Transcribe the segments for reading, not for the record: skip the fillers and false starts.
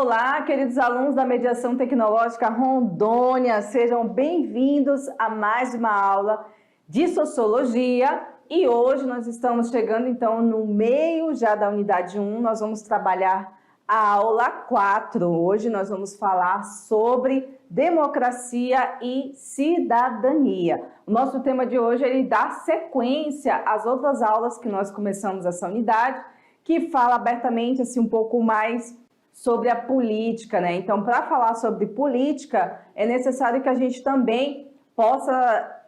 Olá, queridos alunos da Mediação Tecnológica Rondônia, sejam bem-vindos a mais uma aula de Sociologia e hoje nós estamos chegando então no meio já da unidade 1, nós vamos trabalhar a aula 4. Hoje nós vamos falar sobre democracia e cidadania. O nosso tema de hoje ele dá sequência às outras aulas que nós começamos essa unidade, que fala abertamente assim um pouco mais sobre a política, né? Então, para falar sobre política, é necessário que a gente também possa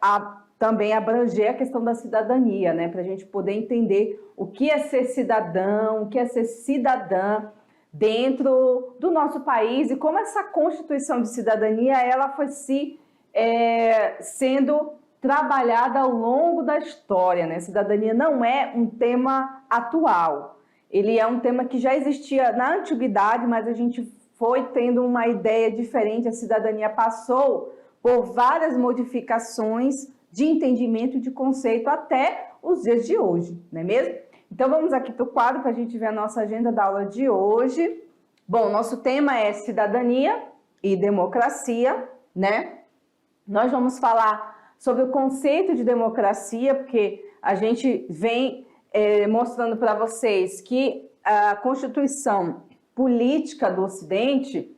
também abranger a questão da cidadania, né? Para a gente poder entender o que é ser cidadão, o que é ser cidadã dentro do nosso país e como essa Constituição de Cidadania ela foi sendo trabalhada ao longo da história, né? Cidadania não é um tema atual. Ele é um tema que já existia na antiguidade, mas a gente foi tendo uma ideia diferente. A cidadania passou por várias modificações de entendimento e de conceito até os dias de hoje, não é mesmo? Então vamos aqui para o quadro para a gente ver a nossa agenda da aula de hoje. Bom, nosso tema é cidadania e democracia, né? Nós vamos falar sobre o conceito de democracia, porque a gente vem mostrando para vocês que a Constituição política do Ocidente,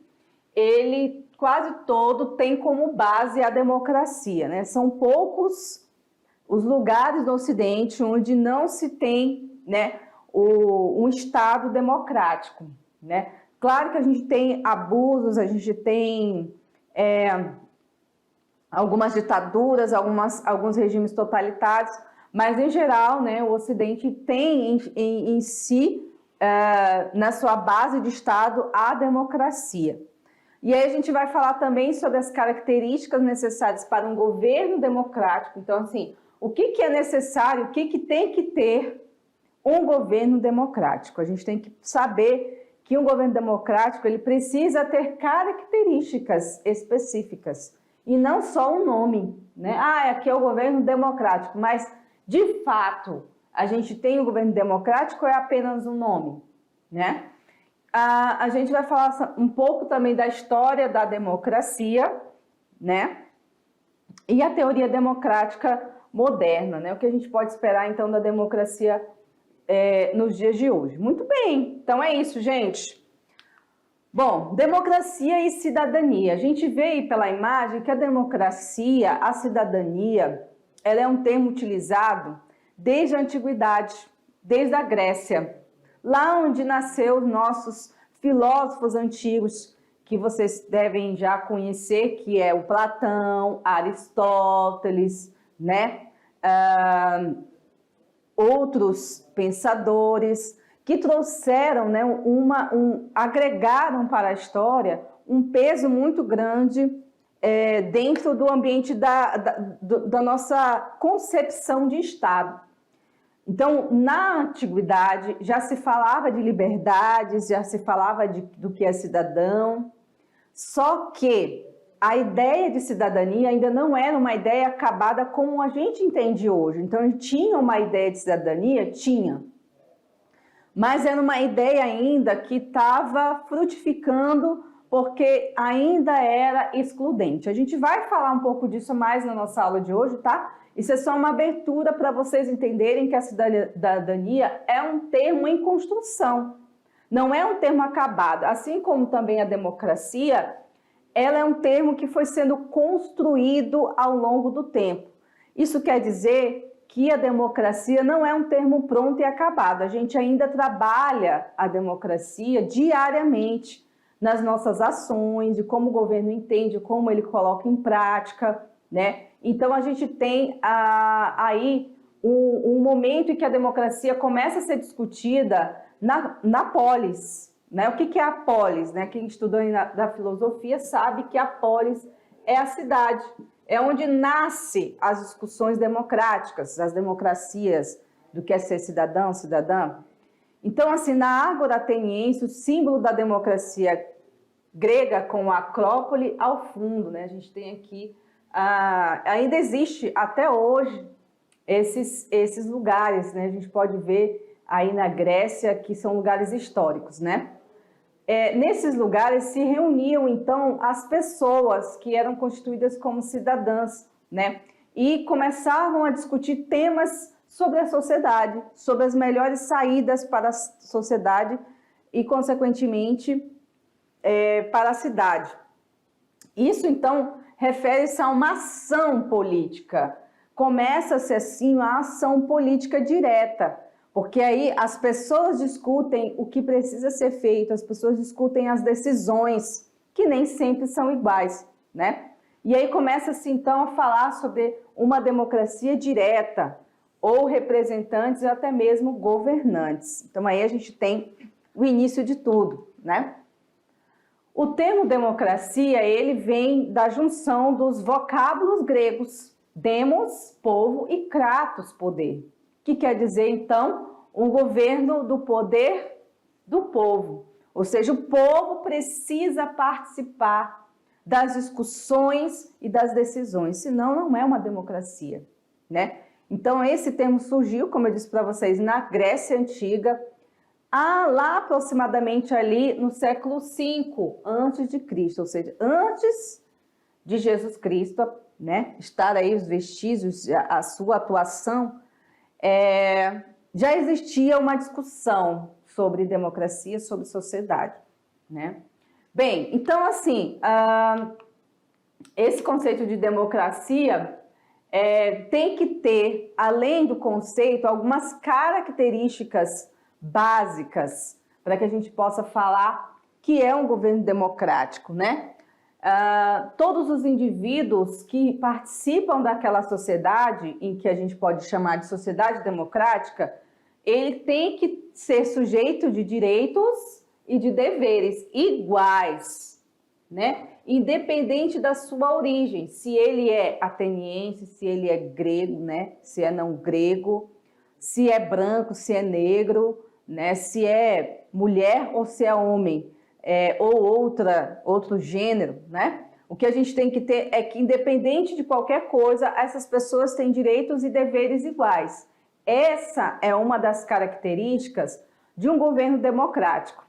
ele quase todo tem como base a democracia, né? São poucos os lugares do Ocidente onde não se tem, né, um Estado democrático, né? Claro que a gente tem abusos, a gente tem algumas ditaduras, alguns regimes totalitários, mas, em geral, né, o Ocidente tem em si, na sua base de Estado, a democracia. E aí a gente vai falar também sobre as características necessárias para um governo democrático. Então, assim, o que é necessário, o que tem que ter um governo democrático? A gente tem que saber que um governo democrático ele precisa ter características específicas e não só um nome, né? Aqui é o governo democrático, mas de fato, a gente tem o governo democrático ou é apenas um nome, né? A gente vai falar um pouco também da história da democracia, né? E a teoria democrática moderna, né? O que a gente pode esperar, então, da democracia nos dias de hoje. Muito bem, então é isso, gente. Bom, democracia e cidadania. A gente vê aí pela imagem que a democracia, a cidadania, ela é um termo utilizado desde a antiguidade, desde a Grécia, lá onde nasceu os nossos filósofos antigos, que vocês devem já conhecer, que é o Platão, Aristóteles, né? Outros pensadores que trouxeram, né, agregaram para a história um peso muito grande dentro do ambiente da nossa concepção de Estado. Então, na antiguidade, já se falava de liberdades, já se falava do que é cidadão, só que a ideia de cidadania ainda não era uma ideia acabada como a gente entende hoje. Então, tinha uma ideia de cidadania? Tinha. Mas era uma ideia ainda que estava frutificando porque ainda era excludente. A gente vai falar um pouco disso mais na nossa aula de hoje, tá? Isso é só uma abertura para vocês entenderem que a cidadania é um termo em construção, não é um termo acabado. Assim como também a democracia, ela é um termo que foi sendo construído ao longo do tempo. Isso quer dizer que a democracia não é um termo pronto e acabado. A gente ainda trabalha a democracia diariamente nas nossas ações, de como o governo entende, como ele coloca em prática, né? Então, a gente tem aí um momento em que a democracia começa a ser discutida na polis, né? O que é a polis, né? Quem estudou da filosofia sabe que a polis é a cidade, é onde nascem as discussões democráticas, as democracias do que é ser cidadão, cidadã. Então, assim, na Ágora Ateniense, o símbolo da democracia grega com a Acrópole ao fundo, né? A gente tem aqui, ainda existe até hoje esses lugares, né? A gente pode ver aí na Grécia que são lugares históricos, né? nesses lugares se reuniam, então, as pessoas que eram constituídas como cidadãs, né? E começavam a discutir temas sobre a sociedade, sobre as melhores saídas para a sociedade e, consequentemente, para a cidade. Isso, então, refere-se a uma ação política. Começa-se, assim, a ação política direta, porque aí as pessoas discutem o que precisa ser feito, as pessoas discutem as decisões, que nem sempre são iguais, né? E aí começa-se, então, a falar sobre uma democracia direta, ou representantes, ou até mesmo governantes. Então, aí a gente tem o início de tudo, né? O termo democracia, ele vem da junção dos vocábulos gregos, demos, povo, e kratos, poder, que quer dizer, então, um governo do poder do povo. Ou seja, o povo precisa participar das discussões e das decisões, senão não é uma democracia, né? Então, esse termo surgiu, como eu disse para vocês, na Grécia Antiga, lá aproximadamente ali no século V a.C., ou seja, antes de Jesus Cristo, né, estar aí os vestígios, a sua atuação, já existia uma discussão sobre democracia, sobre sociedade, né? Bem, então, assim, esse conceito de democracia tem que ter, além do conceito, algumas características básicas para que a gente possa falar que é um governo democrático, né? Todos os indivíduos que participam daquela sociedade, em que a gente pode chamar de sociedade democrática, ele tem que ser sujeito de direitos e de deveres iguais, né? Independente da sua origem, se ele é ateniense, se ele é grego, né? Se é não grego, se é branco, se é negro, né? Se é mulher ou se é homem, ou outro gênero, né? O que a gente tem que ter é que, independente de qualquer coisa, essas pessoas têm direitos e deveres iguais. Essa é uma das características de um governo democrático.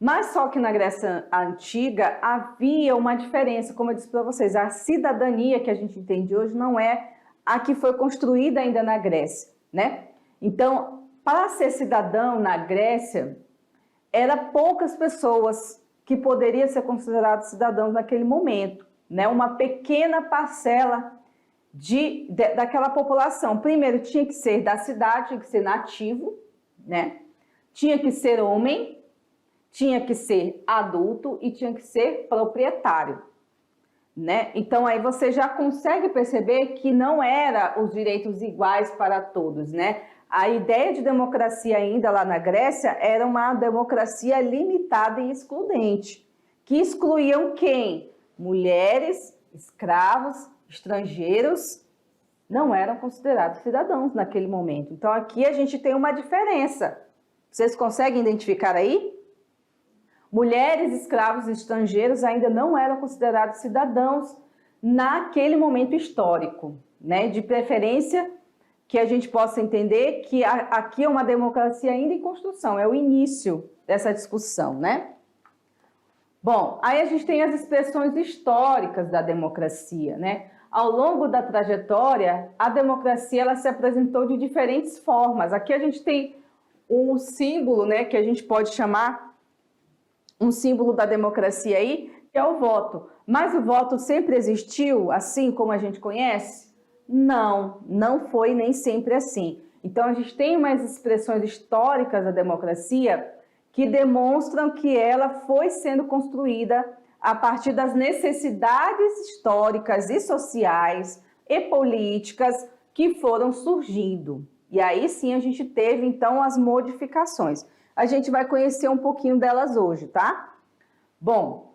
Mas só que na Grécia Antiga havia uma diferença, como eu disse para vocês, a cidadania que a gente entende hoje não é a que foi construída ainda na Grécia, né? Então, para ser cidadão na Grécia, eram poucas pessoas que poderiam ser considerados cidadãos naquele momento, né? Uma pequena parcela daquela população. Primeiro, tinha que ser da cidade, tinha que ser nativo, né? Tinha que ser homem, tinha que ser adulto e tinha que ser proprietário, né? Então, aí você já consegue perceber que não eram os direitos iguais para todos, né? A ideia de democracia ainda lá na Grécia era uma democracia limitada e excludente, que excluíam quem? Mulheres, escravos, estrangeiros, não eram considerados cidadãos naquele momento. Então, aqui a gente tem uma diferença. Vocês conseguem identificar aí? Mulheres, escravos e estrangeiros ainda não eram considerados cidadãos naquele momento histórico, né? De preferência que a gente possa entender que aqui é uma democracia ainda em construção, é o início dessa discussão, né? Bom, aí a gente tem as expressões históricas da democracia, né? Ao longo da trajetória, a democracia ela se apresentou de diferentes formas. Aqui a gente tem um símbolo, né, que a gente pode chamar um símbolo da democracia aí, que é o voto. Mas o voto sempre existiu, assim como a gente conhece? Não, não foi nem sempre assim. Então, a gente tem umas expressões históricas da democracia que demonstram que ela foi sendo construída a partir das necessidades históricas e sociais e políticas que foram surgindo. E aí sim a gente teve, então, as modificações. A gente vai conhecer um pouquinho delas hoje, tá? Bom,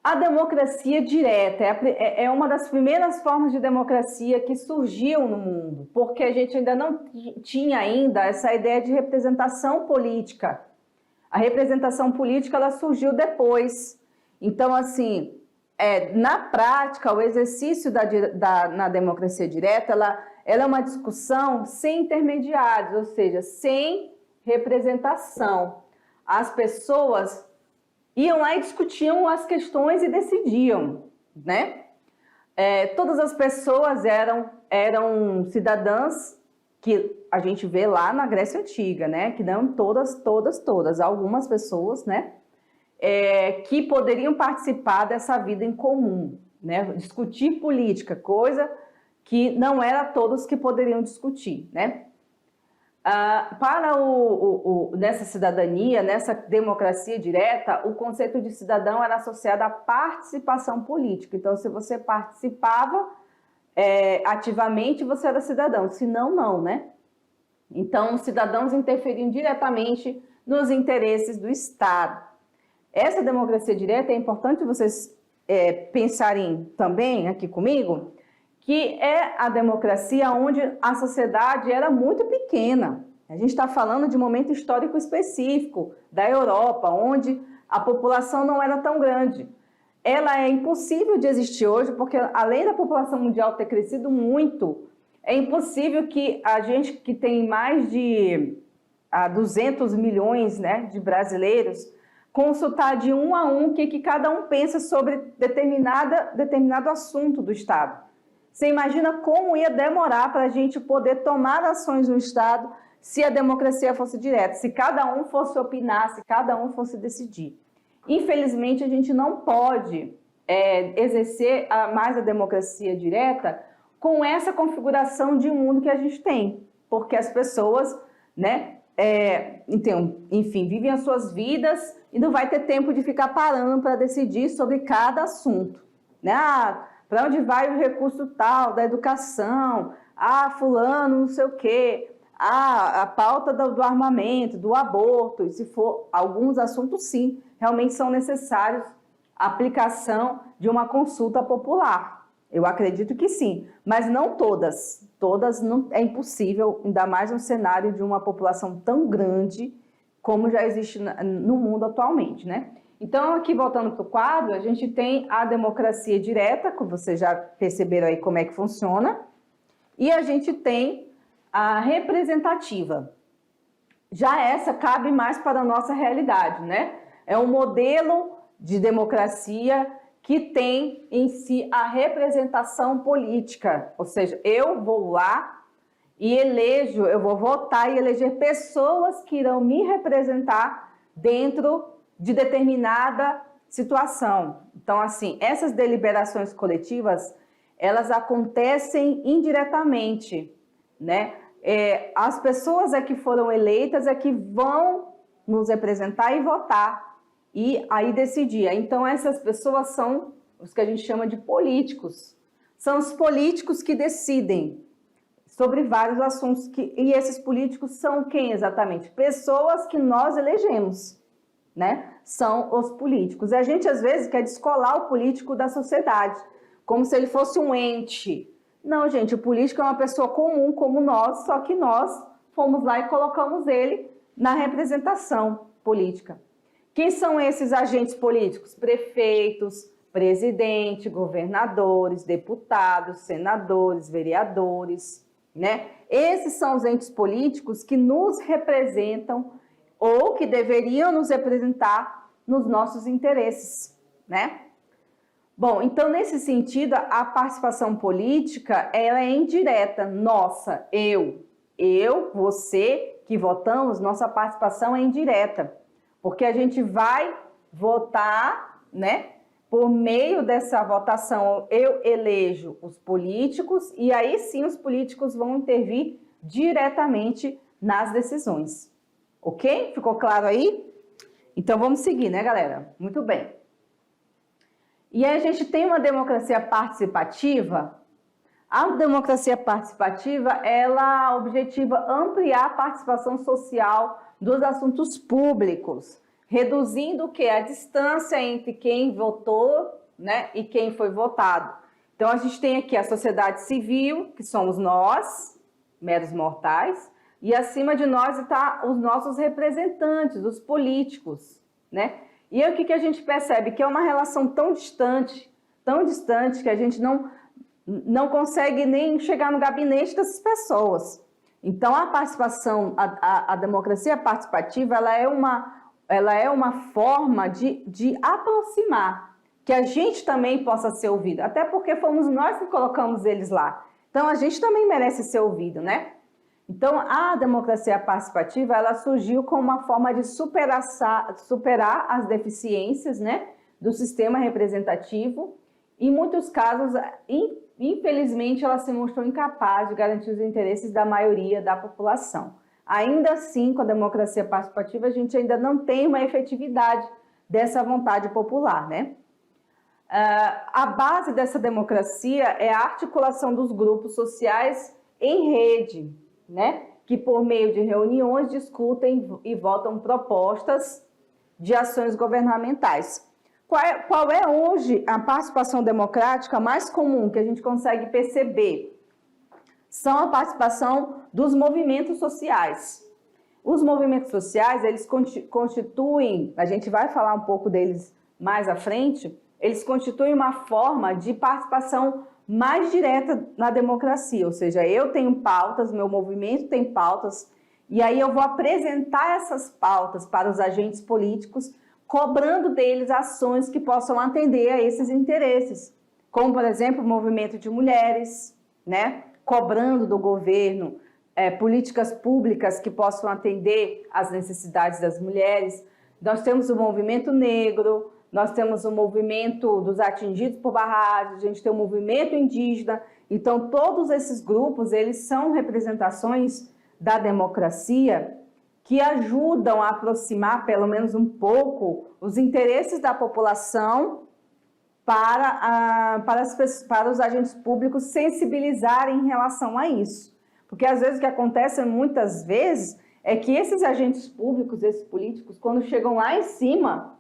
a democracia direta é uma das primeiras formas de democracia que surgiu no mundo, porque a gente ainda não tinha ainda essa ideia de representação política. A representação política ela surgiu depois. Então, assim, na prática, o exercício na democracia direta, ela é uma discussão sem intermediários, ou seja, sem representação. As pessoas iam lá e discutiam as questões e decidiam, né? Todas as pessoas eram cidadãs que a gente vê lá na Grécia Antiga, né? Que não todas, algumas pessoas, né? Que poderiam participar dessa vida em comum, né? Discutir política, coisa que não era todos que poderiam discutir, né? Nessa cidadania, nessa democracia direta, o conceito de cidadão era associado à participação política. Então, se você participava ativamente, você era cidadão, se não, não, né? Então, os cidadãos interferiam diretamente nos interesses do Estado. Essa democracia direta é importante vocês pensarem também aqui comigo, que é a democracia onde a sociedade era muito pequena. A gente está falando de um momento histórico específico da Europa, onde a população não era tão grande. Ela é impossível de existir hoje, porque além da população mundial ter crescido muito, é impossível que a gente que tem mais de 200 milhões, né, de brasileiros, consultar de um a um o que cada um pensa sobre determinado assunto do Estado. Você imagina como ia demorar para a gente poder tomar ações no Estado se a democracia fosse direta, se cada um fosse opinar, se cada um fosse decidir. Infelizmente, a gente não pode exercer mais a democracia direta com essa configuração de mundo que a gente tem, porque as pessoas, né, enfim, vivem as suas vidas e não vai ter tempo de ficar parando para decidir sobre cada assunto, né? Para onde vai o recurso tal, da educação, fulano não sei o quê, a pauta do armamento, do aborto, e se for alguns assuntos, sim, realmente são necessários a aplicação de uma consulta popular. Eu acredito que sim, mas não todas. Todas não, é impossível, ainda mais no cenário de uma população tão grande como já existe no mundo atualmente, né? Então, aqui voltando para o quadro, a gente tem a democracia direta, que vocês já perceberam aí como é que funciona, e a gente tem a representativa. Já essa cabe mais para a nossa realidade, né? É um modelo de democracia que tem em si a representação política, ou seja, eu vou lá e eu vou votar e eleger pessoas que irão me representar dentro de determinada situação. Então, assim, essas deliberações coletivas, elas acontecem indiretamente, né? As pessoas que foram eleitas que vão nos representar e votar, e aí decidir. Então, essas pessoas são os que a gente chama de políticos. São os políticos que decidem sobre vários assuntos. E esses políticos são quem exatamente? Pessoas que nós elegemos, né? São os políticos. E a gente, às vezes, quer descolar o político da sociedade, como se ele fosse um ente. Não, gente, o político é uma pessoa comum como nós, só que nós fomos lá e colocamos ele na representação política. Quem são esses agentes políticos? Prefeitos, presidente, governadores, deputados, senadores, vereadores, né? Esses são os entes políticos que nos representam ou que deveriam nos representar nos nossos interesses, né? Bom, então, nesse sentido, a participação política, ela é indireta, nossa, você, que votamos, nossa participação é indireta, porque a gente vai votar, né? Por meio dessa votação, eu elejo os políticos e aí sim os políticos vão intervir diretamente nas decisões. Ok? Ficou claro aí? Então vamos seguir, né, galera? Muito bem. E aí a gente tem uma democracia participativa. A democracia participativa, ela objetiva ampliar a participação social dos assuntos públicos, reduzindo o quê? A distância entre quem votou, né, e quem foi votado. Então, a gente tem aqui a sociedade civil, que somos nós, meros mortais, e acima de nós está os nossos representantes, os políticos, né? E aí, o que a gente percebe? Que é uma relação tão distante, que a gente não consegue nem chegar no gabinete dessas pessoas. Então, a participação, a democracia participativa, ela é ela é uma forma de aproximar, que a gente também possa ser ouvido, até porque fomos nós que colocamos eles lá. Então, a gente também merece ser ouvido, né? Então, a democracia participativa, ela surgiu como uma forma de superar as deficiências, né, do sistema representativo. Em muitos casos, infelizmente, ela se mostrou incapaz de garantir os interesses da maioria da população. Ainda assim, com a democracia participativa, a gente ainda não tem uma efetividade dessa vontade popular, né? A base dessa democracia é a articulação dos grupos sociais em rede, né? Que por meio de reuniões discutem e votam propostas de ações governamentais. Qual é hoje a participação democrática mais comum que a gente consegue perceber? São a participação dos movimentos sociais. Os movimentos sociais, eles constituem, a gente vai falar um pouco deles mais à frente, eles constituem uma forma de participação mais direta na democracia, ou seja, eu tenho pautas, meu movimento tem pautas, e aí eu vou apresentar essas pautas para os agentes políticos, cobrando deles ações que possam atender a esses interesses, como, por exemplo, o movimento de mulheres, né? Cobrando do governo políticas públicas que possam atender às necessidades das mulheres. Nós temos o movimento negro, nós temos o movimento dos atingidos por barragens, a gente tem o movimento indígena. Então, todos esses grupos, eles são representações da democracia que ajudam a aproximar, pelo menos um pouco, os interesses da população para os agentes públicos sensibilizarem em relação a isso. Porque, às vezes, o que acontece muitas vezes é que esses agentes públicos, esses políticos, quando chegam lá em cima,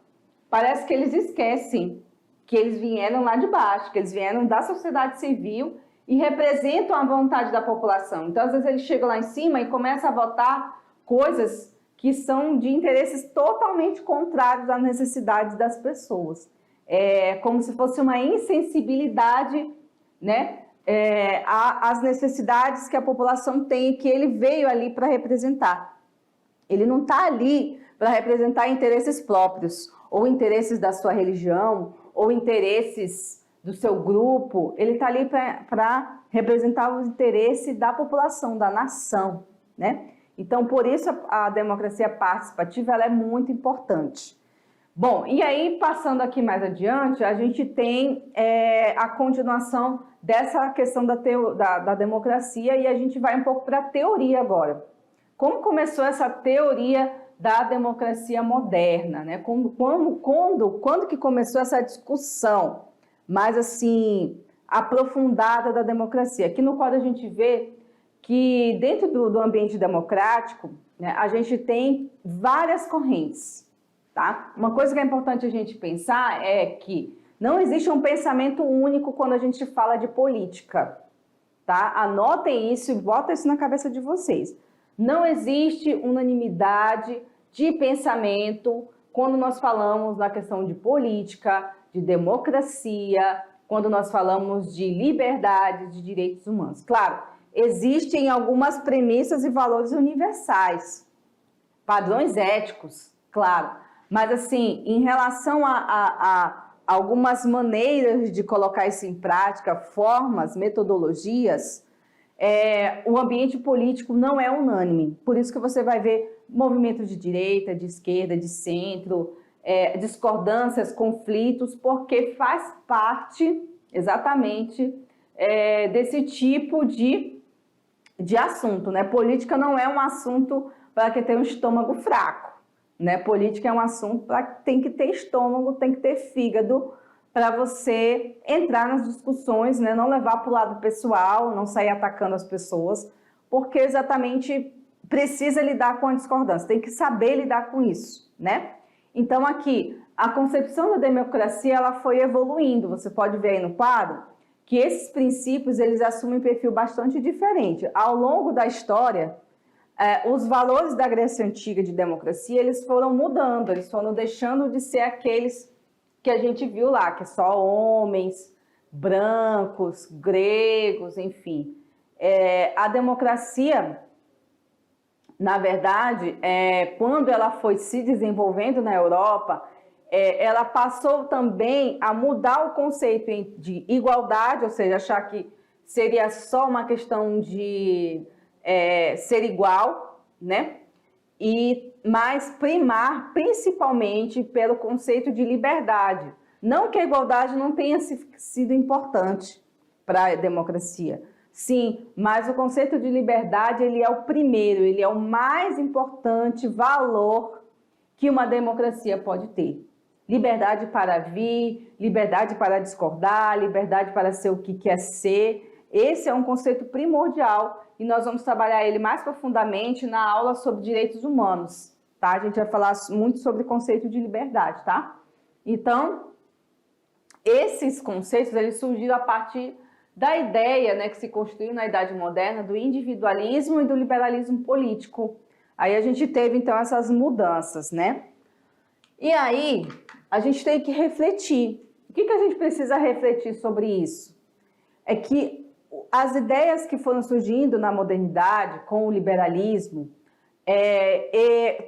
parece que eles esquecem que eles vieram lá de baixo, que eles vieram da sociedade civil e representam a vontade da população. Então, às vezes, eles chegam lá em cima e começam a votar coisas que são de interesses totalmente contrários às necessidades das pessoas. É como se fosse uma insensibilidade, né, às necessidades que a população tem e que ele veio ali para representar. Ele não está ali para representar interesses próprios, ou interesses da sua religião, ou interesses do seu grupo. Ele está ali para representar os interesses da população, da nação, né? Então, por isso, a democracia participativa ela é muito importante. Bom, e aí, passando aqui mais adiante, a gente tem a continuação dessa questão da democracia e a gente vai um pouco para a teoria agora. Como começou essa teoria da democracia moderna, né? Quando que começou essa discussão mais assim aprofundada da democracia? Aqui no qual a gente vê que dentro do ambiente democrático, né, a gente tem várias correntes, tá? Uma coisa que é importante a gente pensar é que não existe um pensamento único quando a gente fala de política, tá? Anotem isso e botem isso na cabeça de vocês. Não existe unanimidade de pensamento quando nós falamos na questão de política, de democracia, quando nós falamos de liberdade, de direitos humanos. Claro, existem algumas premissas e valores universais, padrões éticos, claro, mas assim, em relação a algumas maneiras de colocar isso em prática, formas, metodologias, o ambiente político não é unânime. Por isso que você vai ver movimentos de direita, de esquerda, de centro, discordâncias, conflitos, porque faz parte exatamente desse tipo de assunto, né? Política não é um assunto para quem tem um estômago fraco, né? Política é um assunto para quem tem que ter estômago, tem que ter fígado, para você entrar nas discussões, né? Não levar para o lado pessoal, não sair atacando as pessoas, porque exatamente precisa lidar com a discordância, tem que saber lidar com isso, né? Então aqui, a concepção da democracia ela foi evoluindo, você pode ver aí no quadro, que esses princípios eles assumem um perfil bastante diferente. Ao longo da história, os valores da Grécia Antiga de democracia eles foram mudando, eles foram deixando de ser aqueles que a gente viu lá, que é só homens, brancos, gregos, enfim. A democracia na verdade, quando ela foi se desenvolvendo na Europa, ela passou também a mudar o conceito de igualdade, ou seja, achar que seria só uma questão de ser igual, né? Mas primar principalmente pelo conceito de liberdade. Não que a igualdade não tenha sido importante para a democracia. Sim, mas o conceito de liberdade, ele é o primeiro, ele é o mais importante valor que uma democracia pode ter. Liberdade para vir, liberdade para discordar, liberdade para ser o que quer ser. Esse é um conceito primordial e nós vamos trabalhar ele mais profundamente na aula sobre direitos humanos, tá? A gente vai falar muito sobre o conceito de liberdade, tá? Então, esses conceitos, eles surgiram a partir da ideia, né, que se construiu na Idade Moderna do individualismo e do liberalismo político. Aí a gente teve, então, essas mudanças, né? E aí, a gente tem que refletir. O que a gente precisa refletir sobre isso? É que as ideias que foram surgindo na modernidade com o liberalismo,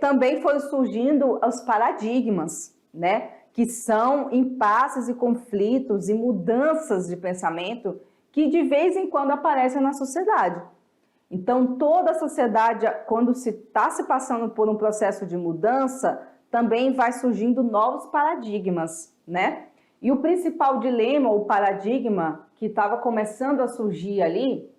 também foram surgindo os paradigmas, né? Que são impasses e conflitos e mudanças de pensamento que de vez em quando aparecem na sociedade. Então, toda a sociedade, quando está se passando por um processo de mudança, também vai surgindo novos paradigmas, né? E o principal dilema, o paradigma que estava começando a surgir ali,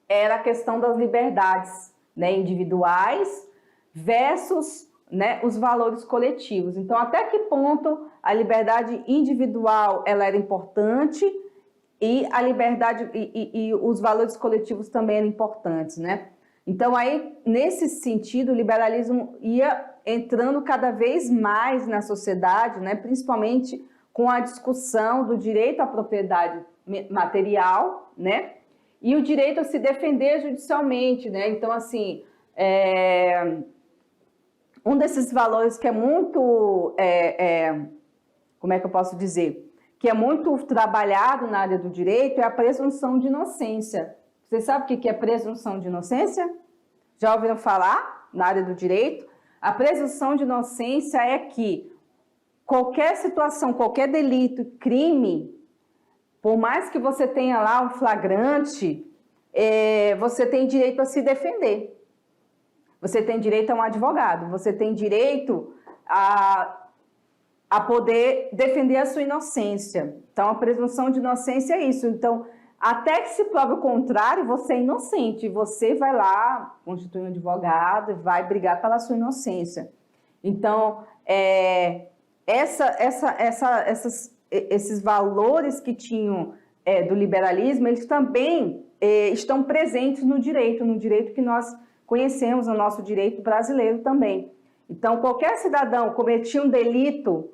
era a questão das liberdades, né, individuais versus, né, os valores coletivos. Então, até que ponto a liberdade individual ela era importante e a liberdade e os valores coletivos também eram importantes, né? Então, aí, nesse sentido, o liberalismo ia entrando cada vez mais na sociedade, né? Principalmente com a discussão do direito à propriedade material, né? E o direito a se defender judicialmente, né? Então, assim, um desses valores que é muito, como é que eu posso dizer? Que é muito trabalhado na área do direito é a presunção de inocência. Você sabe o que é presunção de inocência? Já ouviram falar na área do direito? A presunção de inocência é que qualquer situação, qualquer delito, crime, por mais que você tenha lá um flagrante, você tem direito a se defender. Você tem direito a um advogado, você tem direito a poder defender a sua inocência. Então, a presunção de inocência é isso. Então, até que se prove o contrário, você é inocente. Você vai lá, constitui um advogado e vai brigar pela sua inocência. Então, esses valores que tinham do liberalismo, eles também estão presentes no direito que nós conhecemos, no nosso direito brasileiro também. Então, qualquer cidadão cometia um delito,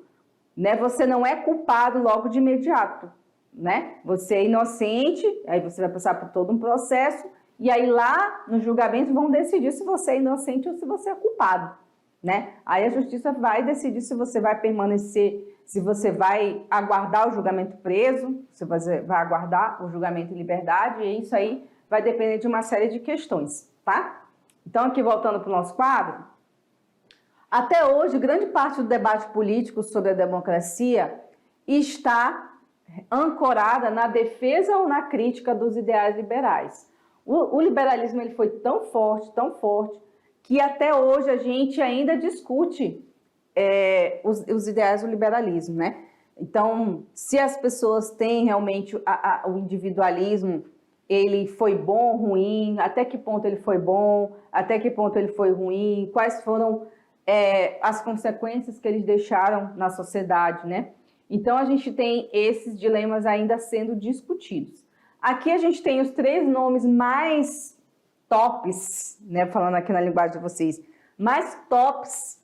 né, você não é culpado logo de imediato, né? Você é inocente, aí você vai passar por todo um processo, e aí lá no julgamento vão decidir se você é inocente ou se você é culpado, né? Aí a justiça vai decidir se você vai permanecer, se você vai aguardar o julgamento preso, se você vai aguardar o julgamento em liberdade, e isso aí vai depender de uma série de questões, tá? Então, aqui voltando para o nosso quadro, até hoje, grande parte do debate político sobre a democracia está ancorada na defesa ou na crítica dos ideais liberais. O liberalismo ele foi tão forte, que até hoje a gente ainda discute os ideais do liberalismo, né? Então, se as pessoas têm realmente o individualismo, ele foi bom ou ruim, até que ponto ele foi bom, até que ponto ele foi ruim, quais foram as consequências que eles deixaram na sociedade, né? Então, a gente tem esses dilemas ainda sendo discutidos. Aqui a gente tem os 3 nomes mais tops, né? Falando aqui na linguagem de vocês, mais tops,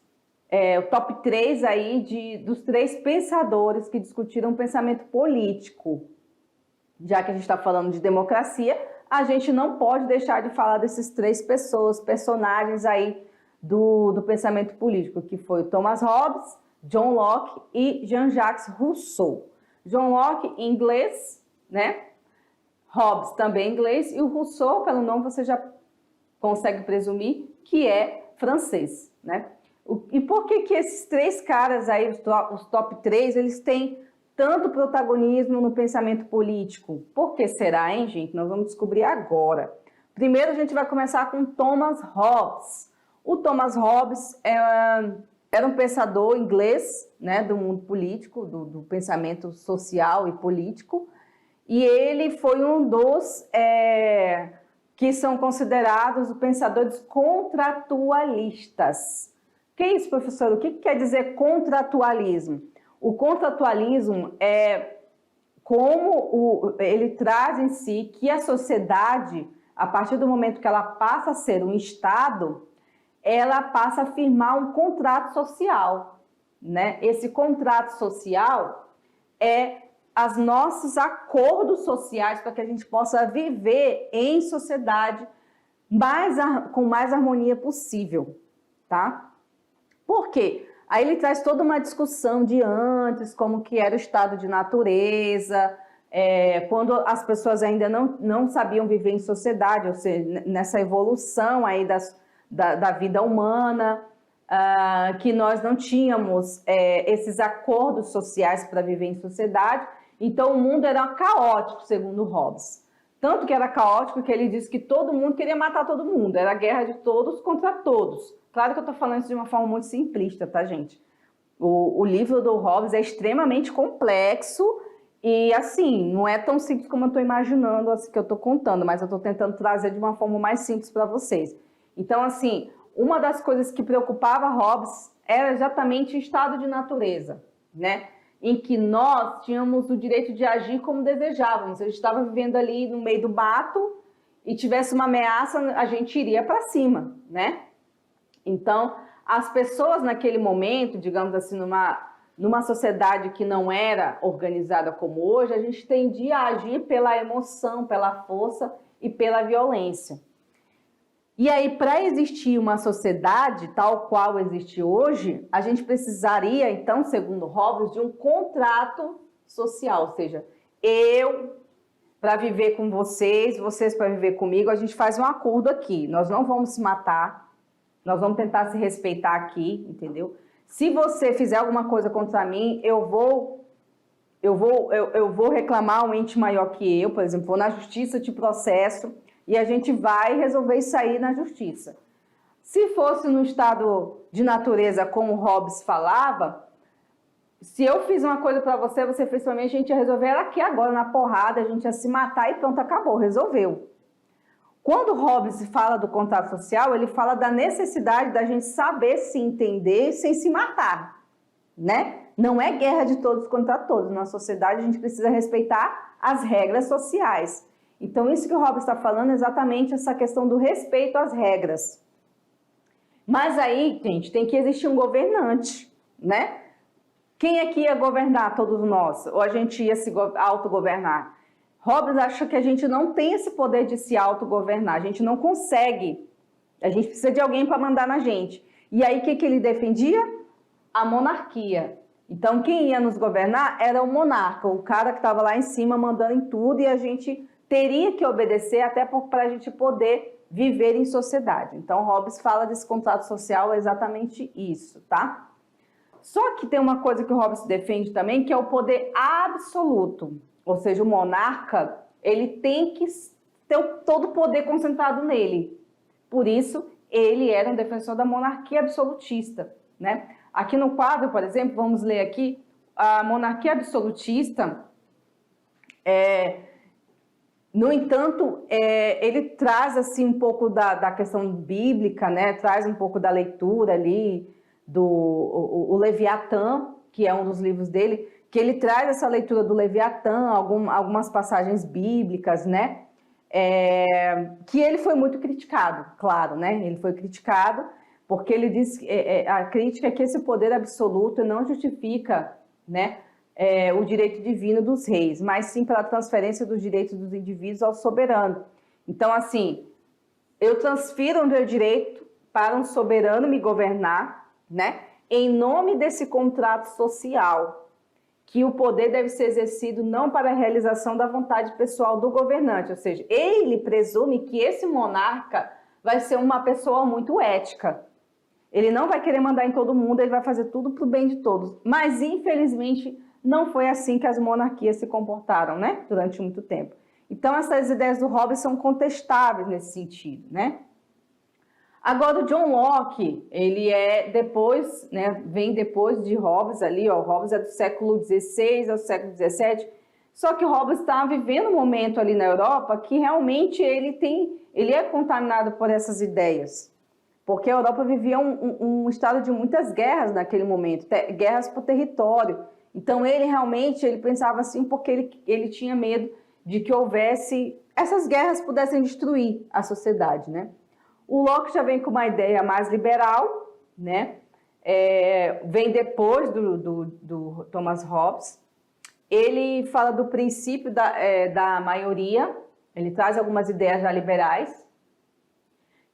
o top 3 aí dos 3 pensadores que discutiram o pensamento político. Já que a gente está falando de democracia, a gente não pode deixar de falar desses 3 personagens aí do pensamento político, que foi Thomas Hobbes, John Locke e Jean-Jacques Rousseau. John Locke em inglês, né? Hobbes também em inglês, e o Rousseau, pelo nome, você já consegue presumir que é francês, né? E por que esses três caras aí, os top 3, eles têm tanto protagonismo no pensamento político? Por que será, hein, gente? Nós vamos descobrir agora. Primeiro, a gente vai começar com Thomas Hobbes. O Thomas Hobbes era um pensador inglês, né, do mundo político, do pensamento social e político, e ele foi um dos que são considerados os pensadores contratualistas. O que é isso, professor? O que quer dizer contratualismo? O contratualismo é como ele traz em si que a sociedade, a partir do momento que ela passa a ser um Estado, ela passa a firmar um contrato social, né? Esse contrato social é os nossos acordos sociais para que a gente possa viver em sociedade com mais harmonia possível, tá? Por quê? Aí ele traz toda uma discussão de antes, como que era o estado de natureza, quando as pessoas ainda não sabiam viver em sociedade, ou seja, nessa evolução aí da vida humana, que nós não tínhamos esses acordos sociais para viver em sociedade, então o mundo era caótico, segundo Hobbes. Tanto que era caótico que ele disse que todo mundo queria matar todo mundo, era a guerra de todos contra todos. Claro que eu estou falando isso de uma forma muito simplista, tá, gente? O livro do Hobbes é extremamente complexo e, assim, não é tão simples como eu estou imaginando, assim, que eu estou contando, mas eu estou tentando trazer de uma forma mais simples para vocês. Então, assim, uma das coisas que preocupava Hobbes era exatamente o estado de natureza, né? Em que nós tínhamos o direito de agir como desejávamos. Se a gente estava vivendo ali no meio do mato e tivesse uma ameaça, a gente iria para cima, né? Então, as pessoas naquele momento, digamos assim, numa sociedade que não era organizada como hoje, a gente tendia a agir pela emoção, pela força e pela violência. E aí, para existir uma sociedade tal qual existe hoje, a gente precisaria, então, segundo Hobbes, de um contrato social, ou seja, eu para viver com vocês, vocês para viver comigo, a gente faz um acordo aqui, nós não vamos se matar, nós vamos tentar se respeitar aqui, entendeu? Se você fizer alguma coisa contra mim, eu vou reclamar um ente maior que eu, por exemplo, vou na justiça, te processo, e a gente vai resolver isso aí na justiça. Se fosse no estado de natureza, como Hobbes falava, se eu fiz uma coisa para você, você fez para mim, a gente ia resolver aqui agora, na porrada, a gente ia se matar e pronto, acabou, resolveu. Quando Hobbes fala do contrato social, ele fala da necessidade da gente saber se entender sem se matar, né? Não é guerra de todos contra todos. Na sociedade, a gente precisa respeitar as regras sociais. Então, isso que o Hobbes está falando é exatamente essa questão do respeito às regras. Mas aí, gente, tem que existir um governante, né? Quem é que ia governar todos nós? Ou a gente ia se autogovernar? Hobbes acha que a gente não tem esse poder de se autogovernar, a gente não consegue, a gente precisa de alguém para mandar na gente. E aí o que ele defendia? A monarquia. Então quem ia nos governar era o monarca, o cara que estava lá em cima mandando em tudo e a gente teria que obedecer até para a gente poder viver em sociedade. Então Hobbes fala desse contrato social, é exatamente isso, tá? Só que tem uma coisa que o Hobbes defende também, que é o poder absoluto. Ou seja, o monarca, ele tem que ter todo o poder concentrado nele. Por isso, ele era um defensor da monarquia absolutista, né? Aqui no quadro, por exemplo, vamos ler aqui, a monarquia absolutista, no entanto, ele traz assim um pouco da questão bíblica, né? Traz um pouco da leitura ali, o Leviatã, que é um dos livros dele, que ele traz essa leitura do Leviatã, algumas passagens bíblicas, né? Que ele foi muito criticado, claro, né? Ele foi criticado porque ele diz a crítica é que esse poder absoluto não justifica, né, o direito divino dos reis, mas sim pela transferência dos direitos dos indivíduos ao soberano. Então, assim, eu transfiro o meu direito para um soberano me governar, né? Em nome desse contrato social, que o poder deve ser exercido não para a realização da vontade pessoal do governante, ou seja, ele presume que esse monarca vai ser uma pessoa muito ética. Ele não vai querer mandar em todo mundo, ele vai fazer tudo para o bem de todos. Mas, infelizmente, não foi assim que as monarquias se comportaram, né? Durante muito tempo. Então, essas ideias do Hobbes são contestáveis nesse sentido, né? Agora, o John Locke, ele é depois, né? Vem depois de Hobbes ali, ó. Hobbes é do século XVI ao século XVII. Só que Hobbes está vivendo um momento ali na Europa que realmente ele é contaminado por essas ideias. Porque a Europa vivia um estado de muitas guerras naquele momento, guerras por território. Então, ele pensava assim porque ele tinha medo de que houvesse, essas guerras pudessem destruir a sociedade, né? O Locke já vem com uma ideia mais liberal, né? Vem depois do Thomas Hobbes. Ele fala do princípio da maioria, ele traz algumas ideias já liberais.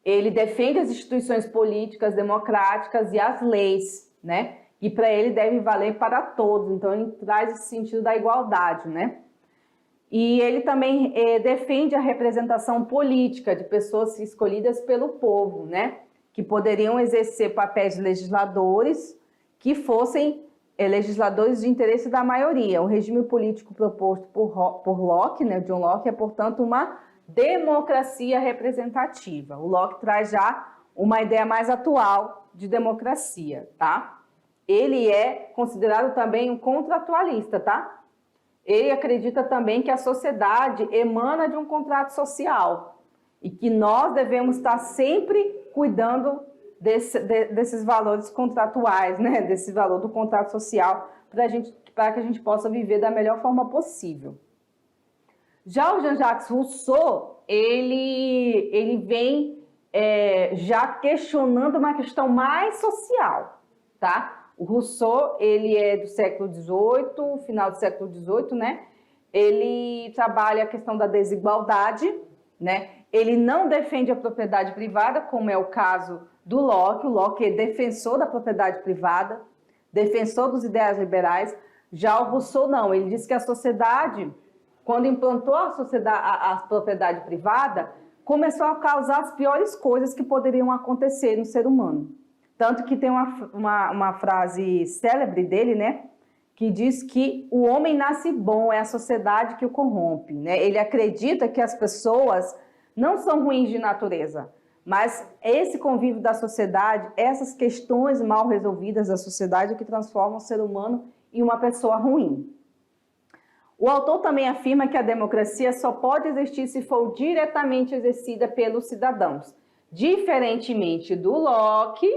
Ele defende as instituições políticas, democráticas e as leis, né? E para ele deve valer para todos. Então, ele traz esse sentido da igualdade, né? E ele também defende a representação política de pessoas escolhidas pelo povo, né? Que poderiam exercer papéis de legisladores que fossem legisladores de interesse da maioria. O regime político proposto por Locke, né, John Locke, é, portanto, uma democracia representativa. O Locke traz já uma ideia mais atual de democracia, tá? Ele é considerado também um contratualista, tá? Ele acredita também que a sociedade emana de um contrato social e que nós devemos estar sempre cuidando desses valores contratuais, né? Desse valor do contrato social para que a gente possa viver da melhor forma possível. Já o Jean-Jacques Rousseau, ele vem já questionando uma questão mais social, tá? O Rousseau, ele é do século XVIII, final do século XVIII, né? Ele trabalha a questão da desigualdade, né? Ele não defende a propriedade privada, como é o caso do Locke. O Locke é defensor da propriedade privada, defensor dos ideais liberais. Já o Rousseau não, ele diz que a sociedade, quando implantou a propriedade privada, começou a causar as piores coisas que poderiam acontecer no ser humano. Tanto que tem uma frase célebre dele, né? Que diz que o homem nasce bom, é a sociedade que o corrompe, né? Ele acredita que as pessoas não são ruins de natureza, mas esse convívio da sociedade, essas questões mal resolvidas da sociedade é que transformam o ser humano em uma pessoa ruim. O autor também afirma que a democracia só pode existir se for diretamente exercida pelos cidadãos. Diferentemente do Locke,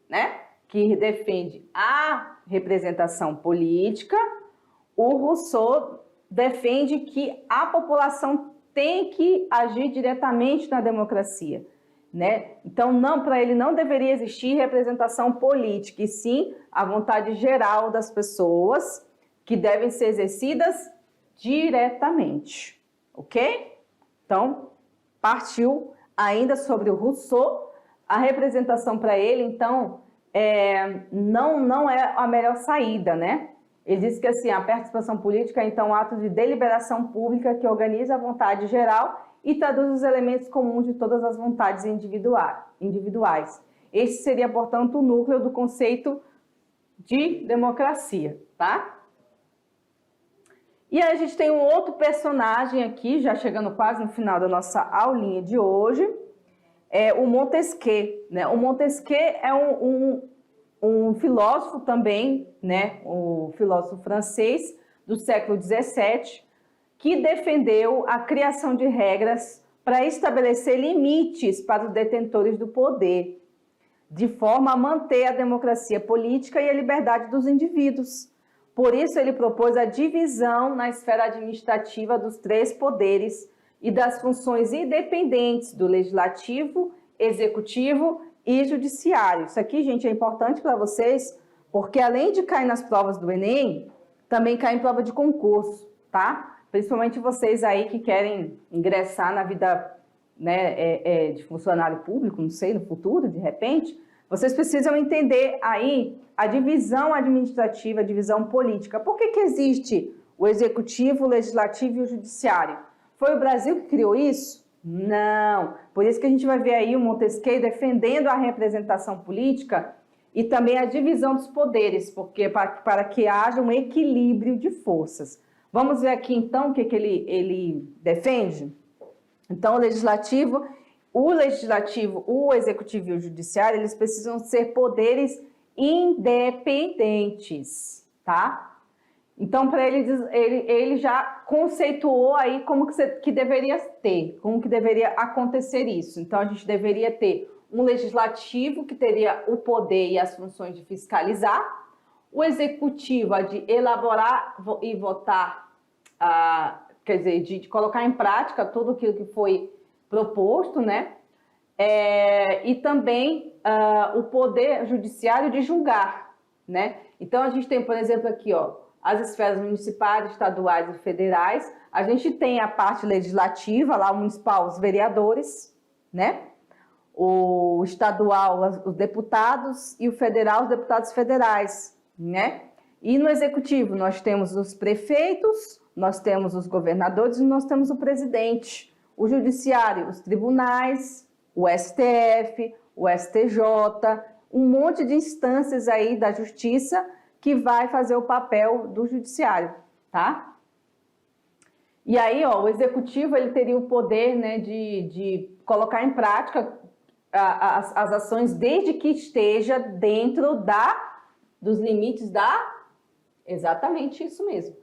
né, que defende a representação política, o Rousseau defende que a população tem que agir diretamente na democracia, né? Então, para ele não deveria existir representação política, e sim a vontade geral das pessoas que devem ser exercidas diretamente, ok? Então, partiu ainda sobre o Rousseau. A representação para ele, então, não é a melhor saída, né? Ele diz que assim, a participação política é, então, um ato de deliberação pública que organiza a vontade geral e traduz os elementos comuns de todas as vontades individuais. Esse seria, portanto, o núcleo do conceito de democracia, tá? E aí a gente tem um outro personagem aqui, já chegando quase no final da nossa aulinha de hoje, o Montesquieu, né? O Montesquieu é um filósofo também, né? O filósofo francês do século XVII, que defendeu a criação de regras para estabelecer limites para os detentores do poder, de forma a manter a democracia política e a liberdade dos indivíduos. Por isso, ele propôs a divisão na esfera administrativa dos três poderes e das funções independentes do legislativo, executivo e judiciário. Isso aqui, gente, é importante para vocês, porque além de cair nas provas do Enem, também cai em prova de concurso, tá? Principalmente vocês aí que querem ingressar na vida, né, de funcionário público, não sei, no futuro, de repente, vocês precisam entender aí a divisão administrativa, a divisão política. Por que existe o executivo, o legislativo e o judiciário? Foi o Brasil que criou isso? Não. Por isso que a gente vai ver aí o Montesquieu defendendo a representação política e também a divisão dos poderes, porque para que haja um equilíbrio de forças. Vamos ver aqui então o que ele defende? Então, o legislativo, o executivo e o judiciário, eles precisam ser poderes independentes, tá? Então, para ele já conceituou aí como que deveria ter, como que deveria acontecer isso. Então, a gente deveria ter um legislativo que teria o poder e as funções de fiscalizar, o executivo a de elaborar e votar, quer dizer, de colocar em prática tudo aquilo que foi proposto, né? E também o poder judiciário de julgar, né? Então, a gente tem, por exemplo, aqui, ó, as esferas municipais, estaduais e federais. A gente tem a parte legislativa, lá o municipal, os vereadores, né? O estadual, os deputados, e o federal, os deputados federais, né? E no executivo, nós temos os prefeitos, nós temos os governadores e nós temos o presidente. O judiciário, os tribunais, o STF, o STJ, um monte de instâncias aí da justiça que vai fazer o papel do judiciário, tá? E aí, ó, o executivo, ele teria o poder, né, de colocar em prática as ações desde que esteja dentro dos limites da... Exatamente isso mesmo.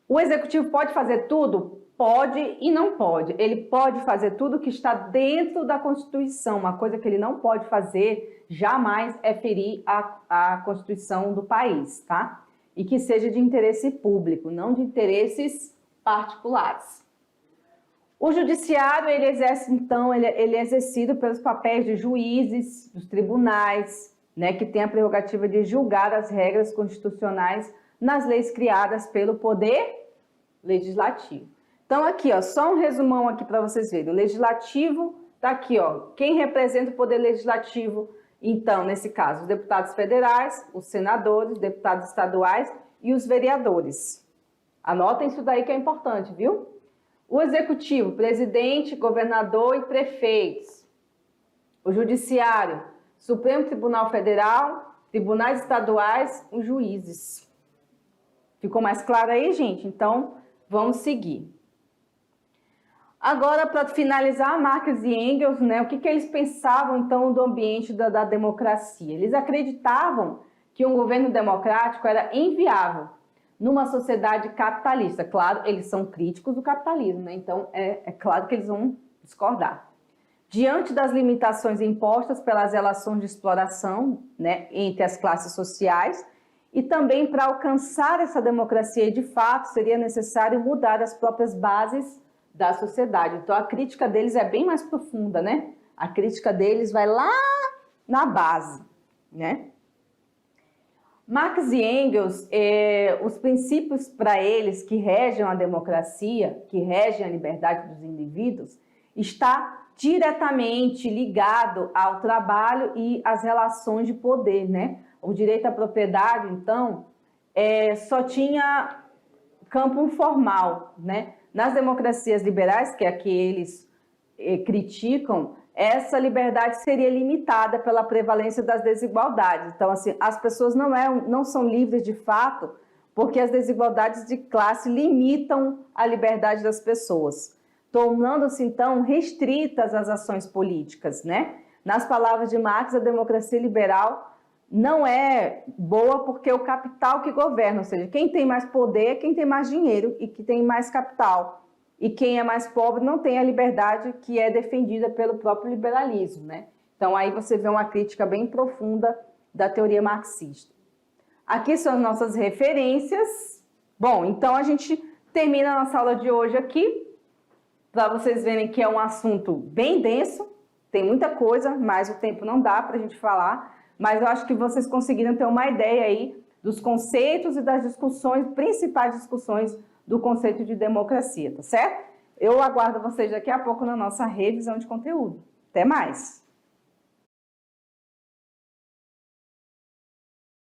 O executivo pode fazer tudo? Pode e não pode. Ele pode fazer tudo que está dentro da Constituição. Uma coisa que ele não pode fazer jamais é ferir a Constituição do país, tá? E que seja de interesse público, não de interesses particulares. O judiciário, ele exerce, então, ele é exercido pelos papéis de juízes, dos tribunais, né, que tem a prerrogativa de julgar as regras constitucionais nas leis criadas pelo poder legislativo. Então, aqui, ó, só um resumão aqui para vocês verem. O legislativo está aqui, ó. Quem representa o poder legislativo? Então, nesse caso, os deputados federais, os senadores, os deputados estaduais e os vereadores. Anotem isso daí que é importante, viu? O executivo, presidente, governador e prefeitos. O judiciário, Supremo Tribunal Federal, tribunais estaduais, os juízes. Ficou mais claro aí, gente? Então, vamos seguir. Agora, para finalizar, Marx e Engels, né, o que eles pensavam, então, do ambiente da democracia? Eles acreditavam que um governo democrático era inviável numa sociedade capitalista. Claro, eles são críticos do capitalismo, né? Então, é claro que eles vão discordar. Diante das limitações impostas pelas relações de exploração, né, entre as classes sociais, e também para alcançar essa democracia de fato, seria necessário mudar as próprias bases da sociedade. Então, a crítica deles é bem mais profunda, né? A crítica deles vai lá na base, né? Marx e Engels, os princípios para eles que regem a democracia, que regem a liberdade dos indivíduos, está diretamente ligado ao trabalho e às relações de poder, né? O direito à propriedade, então, só tinha campo informal, né? Nas democracias liberais, que é a que eles criticam, essa liberdade seria limitada pela prevalência das desigualdades. Então, assim, as pessoas não são livres de fato, porque as desigualdades de classe limitam a liberdade das pessoas, tornando-se, então, restritas as ações políticas, né? Nas palavras de Marx, a democracia liberal não é boa porque é o capital que governa, ou seja, quem tem mais poder é quem tem mais dinheiro e que tem mais capital. E quem é mais pobre não tem a liberdade que é defendida pelo próprio liberalismo, né? Então, aí você vê uma crítica bem profunda da teoria marxista. Aqui são as nossas referências. Bom, então a gente termina a nossa aula de hoje aqui, para vocês verem que é um assunto bem denso, tem muita coisa, mas o tempo não dá para a gente falar, mas eu acho que vocês conseguiram ter uma ideia aí dos conceitos e das discussões, principais discussões do conceito de democracia, tá certo? Eu aguardo vocês daqui a pouco na nossa revisão de conteúdo. Até mais!